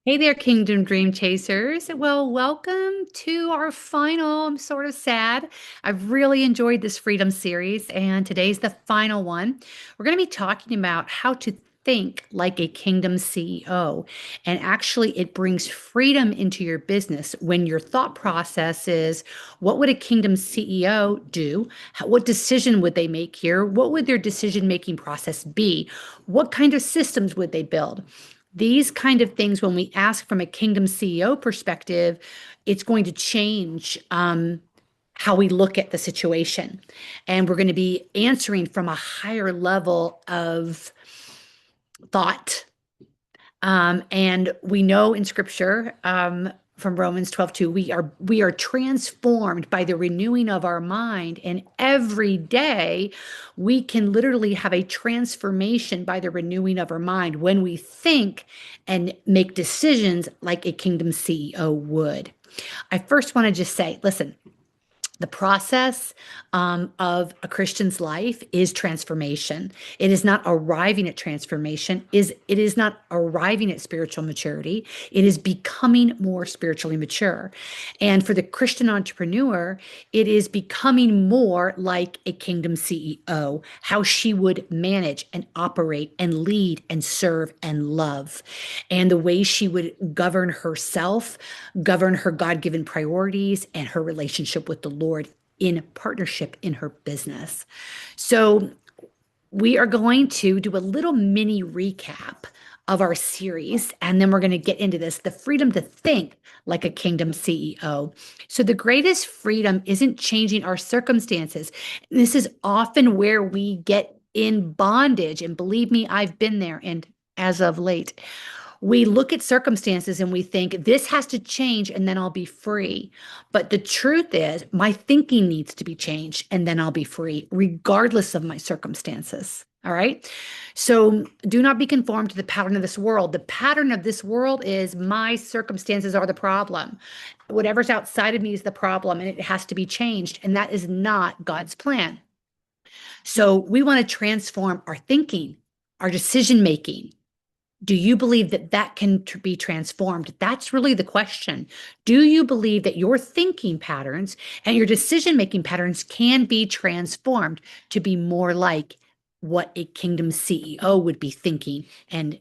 Hey there, Kingdom Dream Chasers. Well, welcome to our final. I'm sort of sad. I've really enjoyed this Freedom series, and today's the final one. We're going to be talking about how to think like a Kingdom CEO. And actually, it brings freedom into your business when your thought process is what would a Kingdom CEO do? What decision would they make here? What would their decision making process be? What kind of systems would they build? These kind of things, when we ask from a Kingdom CEO perspective, it's going to change how we look at the situation. And we're going to be answering from a higher level of thought. And we know in scripture, from Romans 12:2, we are transformed by the renewing of our mind. And every day we can literally have a transformation by the renewing of our mind when we think and make decisions like a Kingdom CEO would. I first want to just say, listen, the process of a Christian's life is transformation. It is not arriving at transformation. It is not arriving at spiritual maturity. It is becoming more spiritually mature. And for the Christian entrepreneur, it is becoming more like a Kingdom CEO, how she would manage and operate and lead and serve and love, and the way she would govern herself, govern her God-given priorities and her relationship with the Lord in partnership in her business. So we are going to do a little mini recap of our series, and then we're going to get into this, the freedom to think like a Kingdom CEO. So the greatest freedom isn't changing our circumstances. This is often where we get in bondage. And believe me, I've been there. And as of late, we look at circumstances and we think this has to change and then I'll be free. But the truth is, my thinking needs to be changed and then I'll be free, regardless of my circumstances. All right. So do not be conformed to the pattern of this world. The pattern of this world is my circumstances are the problem. Whatever's outside of me is the problem and it has to be changed. And that is not God's plan. So we want to transform our thinking, our decision making. Do you believe that that can be transformed? That's really the question. Do you believe that your thinking patterns and your decision-making patterns can be transformed to be more like what a Kingdom CEO would be thinking and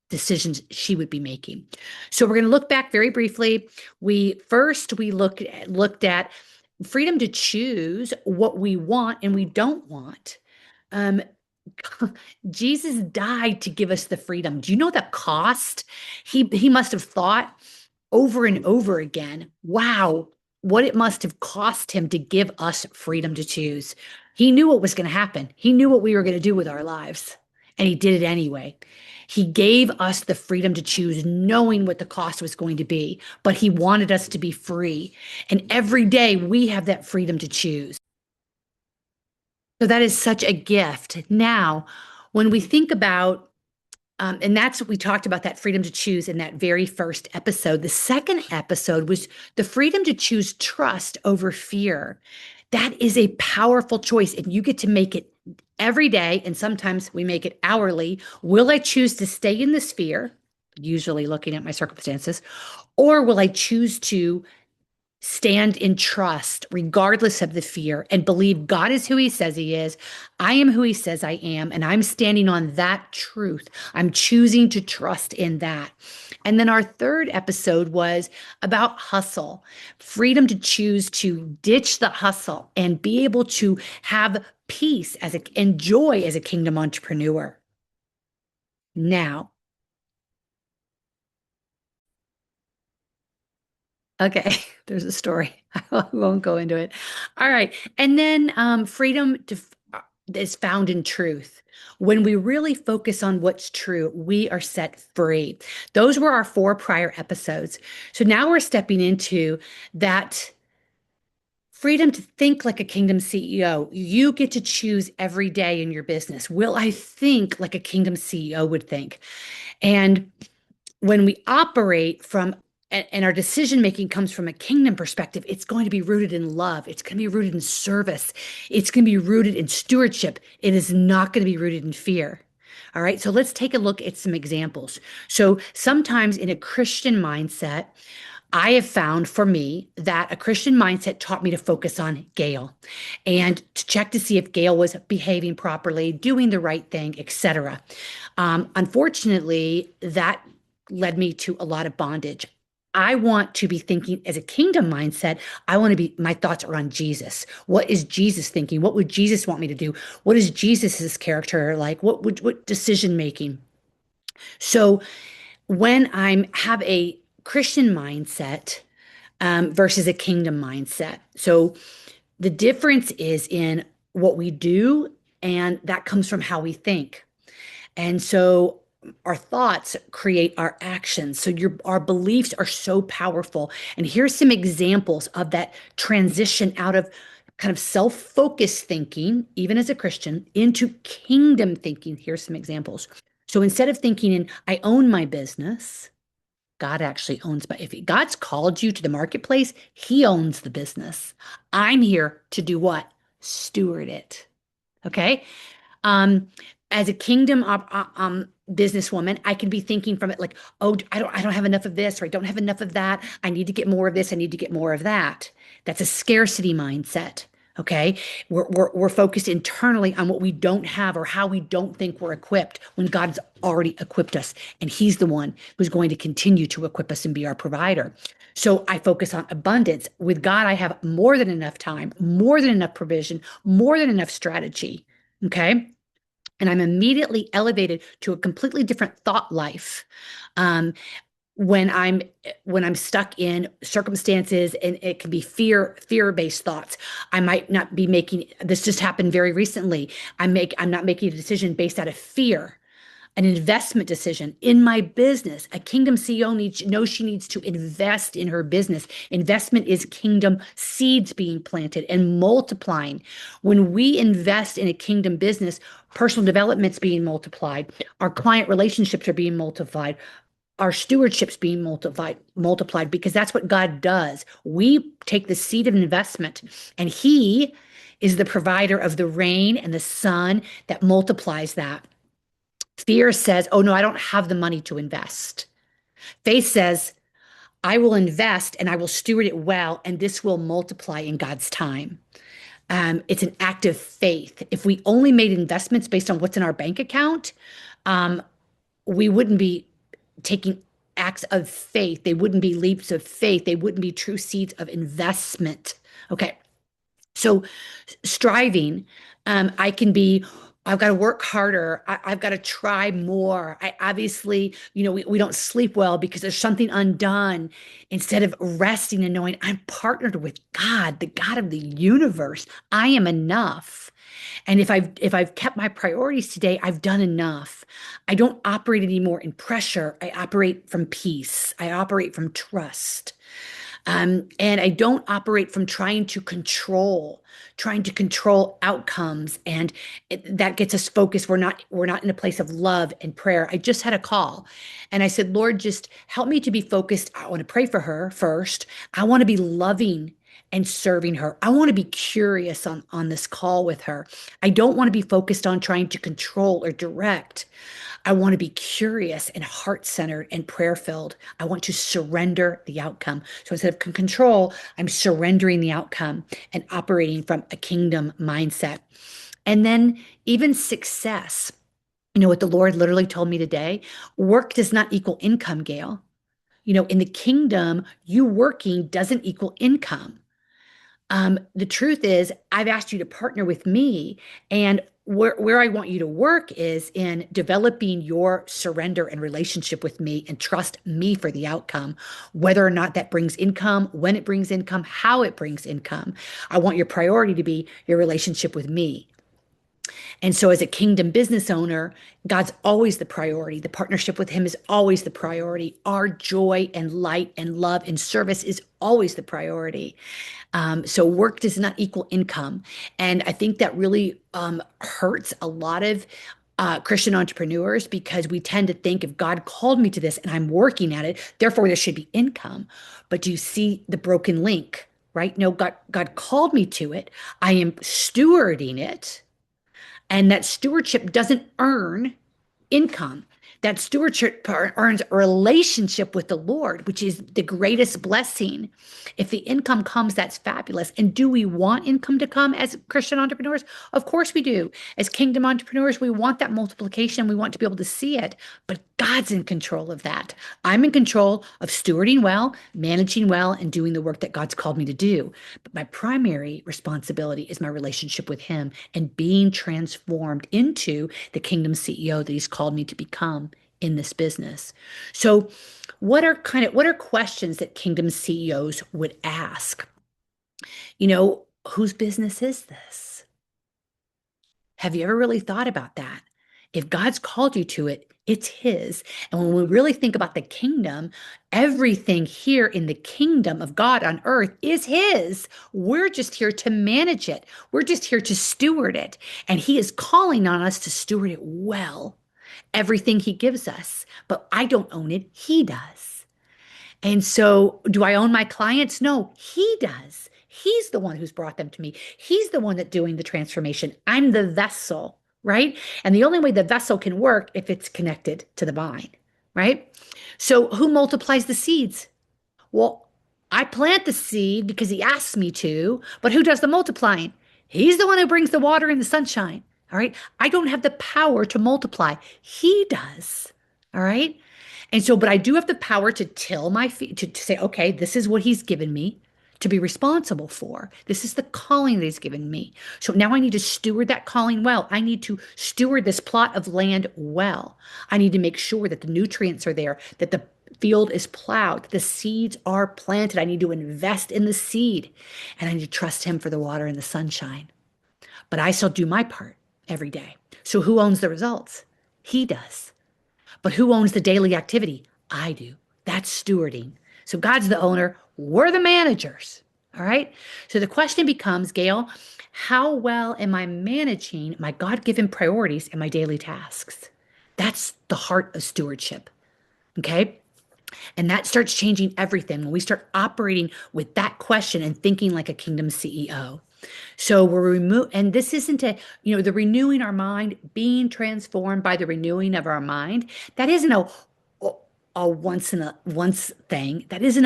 decisions she would be making? So we're going to look back very briefly. We looked at freedom to choose what we want and we don't want. Um, Jesus died to give us the freedom. Do you know the cost? He must have thought over and over again, wow, what it must have cost him to give us freedom to choose. He knew what was going to happen. He knew what we were going to do with our lives, and he did it anyway. He gave us the freedom to choose, knowing what the cost was going to be, but he wanted us to be free. And every day we have that freedom to choose. So that is such a gift. Now, when we think about, and that's what we talked about, that freedom to choose in that very first episode. The second episode was the freedom to choose trust over fear. That is a powerful choice, and you get to make it every day. And sometimes we make it hourly. Will I choose to stay in this fear, usually looking at my circumstances, or will I choose to stand in trust regardless of the fear and believe God is who he says he is? I am who he says I am, and I'm standing on that truth. I'm choosing to trust in that. And then our third episode was about hustle, freedom to choose to ditch the hustle and be able to have peace and joy as a Kingdom entrepreneur. Now, okay, there's a story. I won't go into it. All right. And then is found in truth. When we really focus on what's true, we are set free. Those were our four prior episodes. So now we're stepping into that freedom to think like a Kingdom CEO. You get to choose every day in your business. Will I think like a Kingdom CEO would think? And when we operate from and our decision making comes from a Kingdom perspective, it's going to be rooted in love. It's going to be rooted in service. It's going to be rooted in stewardship. It is not going to be rooted in fear. All right. So let's take a look at some examples. So sometimes in a Christian mindset, I have found for me that a Christian mindset taught me to focus on Gail and to check to see if Gail was behaving properly, doing the right thing, etc. Unfortunately, that led me to a lot of bondage. I want to be thinking as a kingdom mindset. I want to be, my thoughts are on Jesus. What is Jesus thinking? What would Jesus want me to do? What is Jesus's character like? What decision making? So when I'm have a Christian mindset versus a kingdom mindset. So the difference is in what we do, and that comes from how we think. And so our thoughts create our actions. So our beliefs are so powerful. And here's some examples of that transition out of kind of self-focused thinking, even as a Christian, into kingdom thinking. Here's some examples. So instead of thinking in I own my business, God actually owns, but if God's called you to the marketplace, he owns the business. I'm here to do what? Steward it. Okay. Um, as a kingdom businesswoman, I can be thinking from it like, oh, I don't have enough of this, or I don't have enough of that. I need to get more of this. I need to get more of that. That's a scarcity mindset. Okay. We're focused internally on what we don't have or how we don't think we're equipped when God's already equipped us. And he's the one who's going to continue to equip us and be our provider. So I focus on abundance. With God, I have more than enough time, more than enough provision, more than enough strategy. Okay. And I'm immediately elevated to a completely different thought life. Um, when I'm when I'm stuck in circumstances, and it can be fear-based thoughts. I might not be making, this just happened very recently. I'm not making a decision based out of fear, an investment decision in my business. A kingdom CEO knows she needs to invest in her business. Investment is kingdom seeds being planted and multiplying. When we invest in a kingdom business, personal development's being multiplied. Our client relationships are being multiplied. Our stewardship's being multiplied because that's what God does. We take the seed of investment, and he is the provider of the rain and the sun that multiplies that. Fear says, oh no, I don't have the money to invest. Faith says, I will invest and I will steward it well, and this will multiply in God's time. It's an act of faith. If we only made investments based on what's in our bank account, um, we wouldn't be taking acts of faith. They wouldn't be leaps of faith. They wouldn't be true seeds of investment. Okay. So striving, I can be, I've got to work harder. I've got to try more. I obviously, we don't sleep well because there's something undone. Instead of resting and knowing I'm partnered with God, the God of the universe, I am enough. And if I've kept my priorities today, I've done enough. I don't operate anymore in pressure. I operate from peace. I operate from trust. And I don't operate from trying to control outcomes, and that gets us focused. We're not in a place of love and prayer. I just had a call, and I said, Lord, just help me to be focused. I want to pray for her first. I want to be loving and serving her. I want to be curious on this call with her. I don't want to be focused on trying to control or direct. I want to be curious and heart centered and prayer filled. I want to surrender the outcome. So instead of control, I'm surrendering the outcome and operating from a kingdom mindset. And then even success. You know what the Lord literally told me today? Work does not equal income, Gail. In the kingdom, you working doesn't equal income. The truth is, I've asked you to partner with me, and where I want you to work is in developing your surrender and relationship with me and trust me for the outcome, whether or not that brings income, when it brings income, how it brings income. I want your priority to be your relationship with me. And so, as a kingdom business owner, God's always the priority. The partnership with Him is always the priority. Our joy and light and love and service is always the priority. So work does not equal income. And I think that really hurts a lot of Christian entrepreneurs, because we tend to think if God called me to this and I'm working at it, therefore there should be income. But do you see the broken link, right? No, God called me to it. I am stewarding it. And that stewardship doesn't earn. income. That stewardship earns a relationship with the Lord, which is the greatest blessing. If the income comes, that's fabulous. And do we want income to come as Christian entrepreneurs? Of course we do. As kingdom entrepreneurs, we want that multiplication. We want to be able to see it, but God's in control of that. I'm in control of stewarding well, managing well, and doing the work that God's called me to do. But my primary responsibility is my relationship with Him and being transformed into the kingdom CEO that He's called me to become in this business. So, what are questions that kingdom CEOs would ask? Whose business is this? Have you ever really thought about that? If God's called you to it, it's His. And when we really think about the kingdom, everything here in the kingdom of God on earth is His. We're just here to manage it, we're just here to steward it. And He is calling on us to steward it well, everything He gives us. But I don't own it, He does. And so, do I own my clients? No, He does. He's the one who's brought them to me. He's the one that's doing the transformation. I'm the vessel, right? And the only way the vessel can work if it's connected to the vine, right? So, who multiplies the seeds? Well, I plant the seed because He asks me to, but who does the multiplying? He's the one who brings the water and the sunshine. All right. I don't have the power to multiply. He does. All right. And so, but I do have the power to till my feet, to say, okay, this is what He's given me to be responsible for. This is the calling that He's given me. So now I need to steward that calling well. I need to steward this plot of land well. I need to make sure that the nutrients are there, that the field is plowed, that the seeds are planted. I need to invest in the seed, and I need to trust Him for the water and the sunshine. But I still do my part every day. So who owns the results? He does. But who owns the daily activity? I do. That's stewarding. So God's the owner. We're the managers. All right. So the question becomes, Gail, how well am I managing my God-given priorities and my daily tasks? That's the heart of stewardship. Okay. And that starts changing everything when we start operating with that question and thinking like a kingdom CEO. So and this isn't the renewing our mind, being transformed by the renewing of our mind. That isn't a once thing. That isn't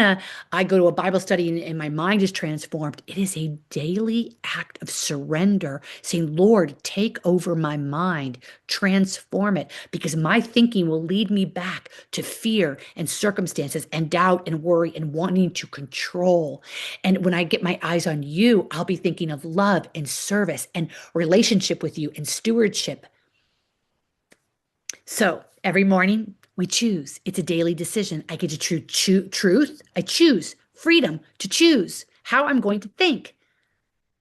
I go to a Bible study and my mind is transformed. It is a daily act of surrender, saying, Lord, take over my mind, transform it, because my thinking will lead me back to fear and circumstances and doubt and worry and wanting to control. And when I get my eyes on you, I'll be thinking of love and service and relationship with you and stewardship. So every morning we choose. It's a daily decision. I get to choose truth. I choose freedom to choose how I'm going to think,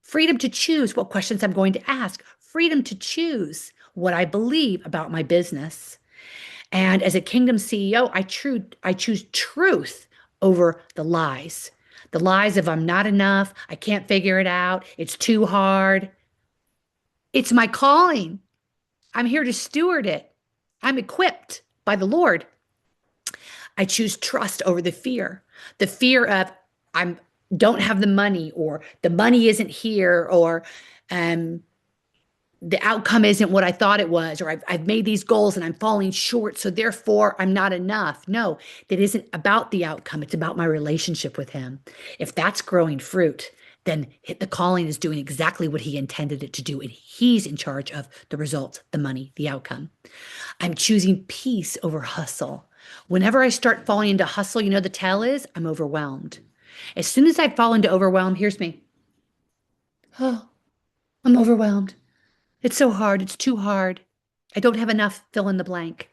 freedom to choose what questions I'm going to ask, freedom to choose what I believe about my business. And as a kingdom CEO, I choose truth over the lies. The lies of I'm not enough, I can't figure it out, it's too hard. It's my calling. I'm here to steward it. I'm equipped by the Lord. I choose trust over the fear of I'm don't have the money, or the money isn't here, or the outcome isn't what I thought it was, or I've made these goals and I'm falling short, so therefore I'm not enough. No, that isn't about the outcome. It's about my relationship with Him. If that's growing fruit, then the calling is doing exactly what He intended it to do, and He's in charge of the results, the money, the outcome. I'm choosing peace over hustle. Whenever I start falling into hustle, the tell is I'm overwhelmed. As soon as I fall into overwhelm, here's me. Oh, I'm overwhelmed. It's so hard. It's too hard. I don't have enough fill in the blank.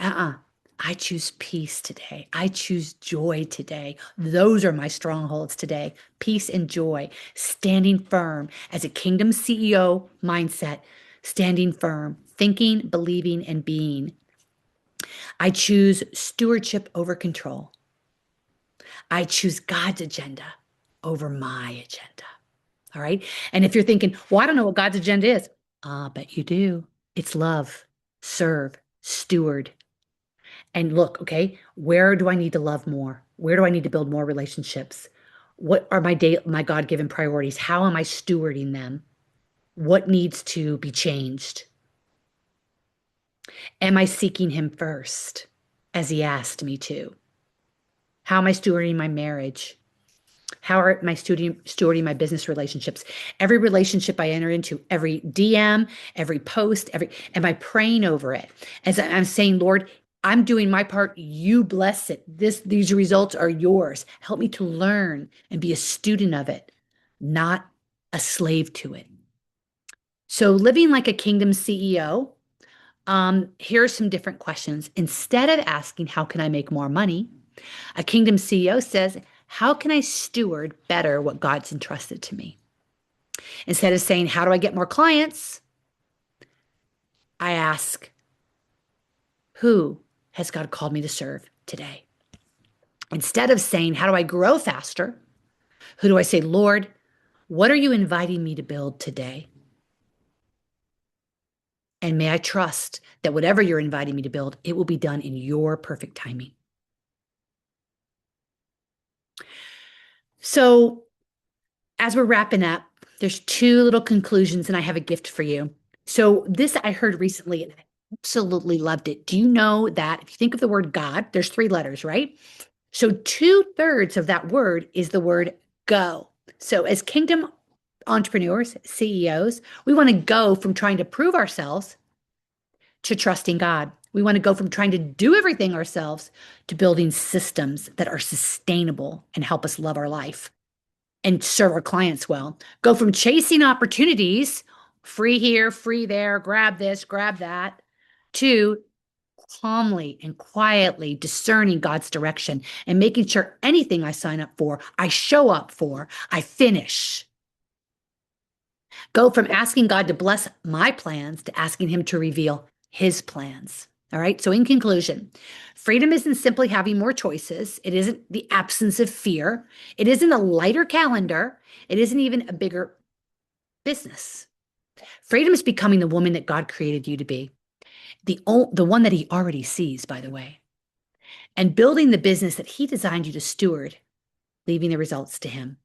Uh-uh. I choose peace today. I choose joy today. Those are my strongholds today. Peace and joy. Standing firm as a kingdom CEO mindset, standing firm, thinking, believing, and being. I choose stewardship over control. I choose God's agenda over my agenda. All right. And if you're thinking, well, I don't know what God's agenda is, I bet you do. It's love, serve, steward. And look, okay, where do I need to love more? Where do I need to build more relationships? What are my God-given priorities? How am I stewarding them? What needs to be changed? Am I seeking him first as he asked me to? How am I stewarding my marriage? How are my stewarding my business relationships? Every relationship I enter into, every DM, every post, am I praying over it? As I'm saying, Lord, I'm doing my part. You bless it. These results are yours. Help me to learn and be a student of it, not a slave to it. So living like a kingdom CEO, here are some different questions. Instead of asking, how can I make more money? A kingdom CEO says, how can I steward better what God's entrusted to me? Instead of saying, how do I get more clients? I ask, who has God called me to serve today? Instead of saying, how do I grow faster? Who do I say, Lord, what are you inviting me to build today? And may I trust that whatever you're inviting me to build, it will be done in your perfect timing. So as we're wrapping up, there's two little conclusions, and I have a gift for you. So this I heard recently, and I absolutely loved it. Do you know that if you think of the word God, there's three letters, right? So 2/3 of that word is the word go. So as kingdom entrepreneurs, CEOs, we want to go from trying to prove ourselves to trusting God. We want to go from trying to do everything ourselves to building systems that are sustainable and help us love our life and serve our clients well. Go from chasing opportunities, free here, free there, grab this, grab that, to calmly and quietly discerning God's direction and making sure anything I sign up for, I show up for, I finish. Go from asking God to bless my plans to asking Him to reveal His plans. All right. So, in conclusion, freedom isn't simply having more choices. It isn't the absence of fear. It isn't a lighter calendar. It isn't even a bigger business. Freedom is becoming the woman that God created you to be, the one that He already sees, by the way, and building the business that He designed you to steward, leaving the results to Him.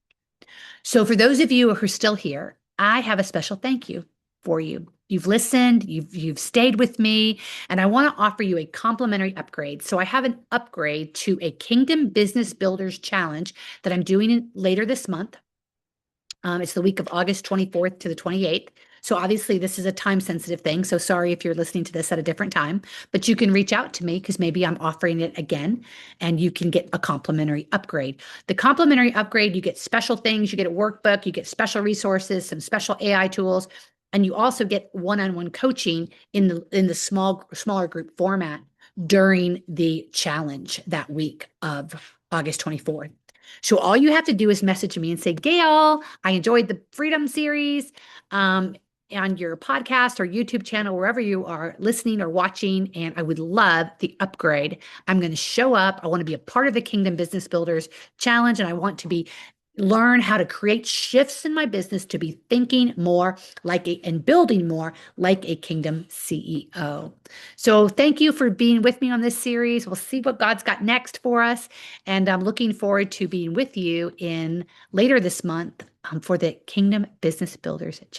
So, for those of you who are still here, I have a special thank you for you. You've listened, you've stayed with me, and I want to offer you a complimentary upgrade. So I have an upgrade to a Kingdom Business Builders Challenge that I'm doing later this month. It's the week of August 24th to the 28th. So obviously this is a time sensitive thing. So sorry if you're listening to this at a different time, but you can reach out to me because maybe I'm offering it again and you can get a complimentary upgrade. The complimentary upgrade, you get special things, you get a workbook, you get special resources, some special AI tools, and you also get one-on-one coaching in the smaller group format during the challenge that week of August 24th. So all you have to do is message me and say, Gail, I enjoyed the Freedom series on your podcast or YouTube channel, wherever you are listening or watching, and I would love the upgrade. I'm going to show up. I want to be a part of the Kingdom Business Builders Challenge, and I want to learn how to create shifts in my business to be thinking more and building more like a kingdom CEO. So thank you for being with me on this series. We'll see what God's got next for us. And I'm looking forward to being with you in later this month for the Kingdom Business Builders Challenge.